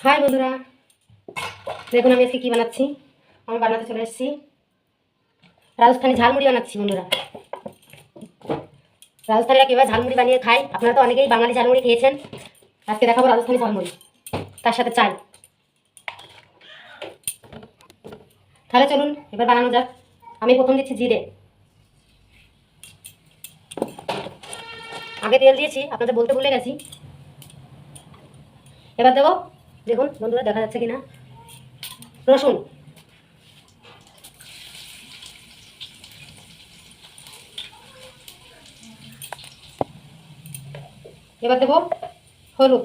High বন্ধুরা, দেখুন আমি আজকে কী বানাচ্ছি। আমি বানাতে চলে এসেছি রাজস্থানি ঝালমুড়ি বানাচ্ছি। বন্ধুরা, রাজস্থানীরা কীভাবে ঝালমুড়ি বানিয়ে খায়, আপনারা তো অনেকেই বাঙালি ঝালমুড়ি খেয়েছেন। আজকে দেখাবো রাজস্থানি ঝালমুড়ি, তার সাথে চাই। তাহলে চলুন এবার বানানো যাক। আমি প্রথম দিচ্ছি জিরে, আগে তেল দিয়েছি, আপনাদের বলতে ভুলে গেছি। এবার দেবো, দেখুন বন্ধুরা দেখা যাচ্ছে কিনা, রসুন। এবার দেবো হলুদ,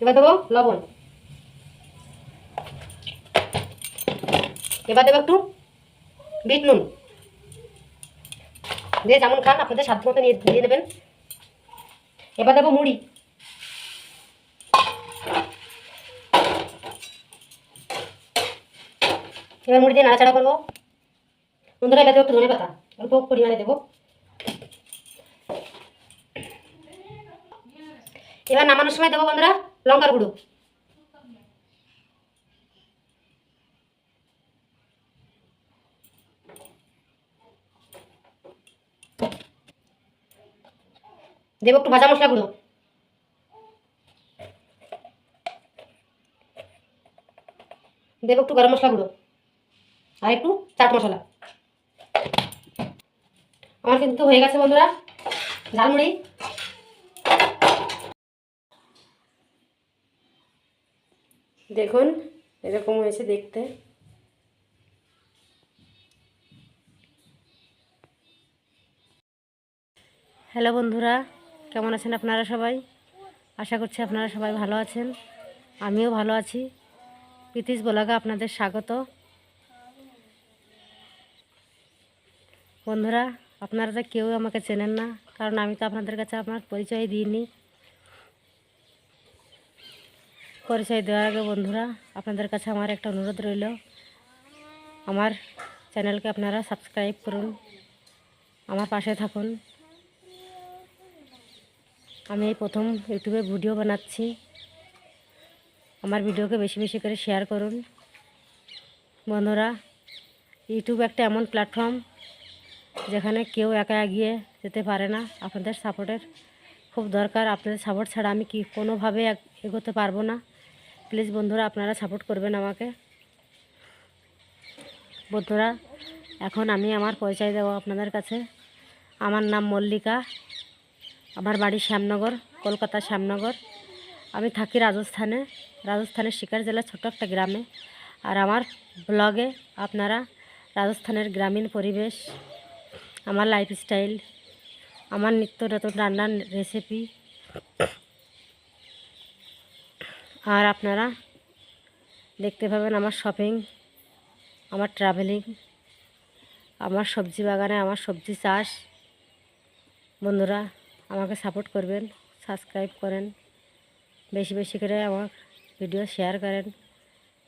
এবার দেবো লবণ, এবার দেবো একটু বিট নুন, যে যেমন খান আপনাদের সাধ্য মতো দিয়ে দেবেন। এবার দেবো মুড়ি, এবার মুড়ি দিয়ে নাড়াচাড়া করবো। বন্ধুরা এবার দেবো একটু ধনে পাতা, অল্প পরিমাণে দেবো। এবার নামানোর সময় দেবো বন্ধুরা লঙ্কার গুঁড়ো। দেবো একটু ভাজা মশলা গুঁড়ো, দেবো একটু গরম মশলা গুঁড়ো, আর একটু চাট মশলা। আমার কিন্তু হয়ে গেছে বন্ধুরা ঝালমুড়ি। দেখুন এরকম হয়েছে দেখতে। হ্যালো বন্ধুরা, কেমন আছেন আপনারা সবাই? আশা করছি আপনারা সবাই ভালো আছেন, আমিও ভালো আছি। প্রীতিশ ব্লগে আপনাদের স্বাগত। বন্ধুরা, আপনারা তো কেউ আমাকে চেনেন না, কারণ আমি তো আপনাদের কাছে আমার পরিচয় দিইনি। পরিচয় দেওয়ার আগে বন্ধুরা আপনাদের কাছে আমার একটা অনুরোধ রইল, আমার চ্যানেলকে আপনারা সাবস্ক্রাইব করুন, আমার পাশে থাকুন। আমি এই প্রথম ইউটিউবে ভিডিও বানাচ্ছি, আমার ভিডিওকে বেশি বেশি করে শেয়ার করুন। বন্ধুরা, ইউটিউব একটা এমন প্ল্যাটফর্ম যেখানে কেউ একা এগিয়ে যেতে পারে না, আপনাদের সাপোর্টের খুব দরকার। আপনাদের সাপোর্ট ছাড়া আমি কোনোভাবে এগোতে পারবো না। প্লিজ বন্ধুরা আপনারা সাপোর্ট করবেন আমাকে। বন্ধুরা, এখন আমি আমার পরিচয় দেবো আপনাদের কাছে। আমার নাম মল্লিকা, আমার বাড়ি শ্যামনগর, কলকাতা শ্যামনগর। আমি থাকি রাজস্থানের শিকার জেলার ছোট্ট একটা গ্রামে। আর আমার ব্লগে আপনারা রাজস্থানের গ্রামীণ পরিবেশ, আমার লাইফস্টাইল, আমার নিত্য নতুন রান্নার রেসিপি, আর আপনারা দেখতে পাবেন আমার শপিং, আমার ট্রাভেলিং, আমার সবজি বাগানে আমার সবজি চাষ। বন্ধুরা আমাকে সাপোর্ট করবেন, সাবস্ক্রাইব করেন, বেশি বেশি করে আমার ভিডিও শেয়ার করেন।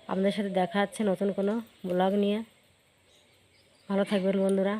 আপনাদের সাথে দেখা হচ্ছে নতুন কোনো ব্লগ নিয়ে। ভালো থাকবেন বন্ধুরা।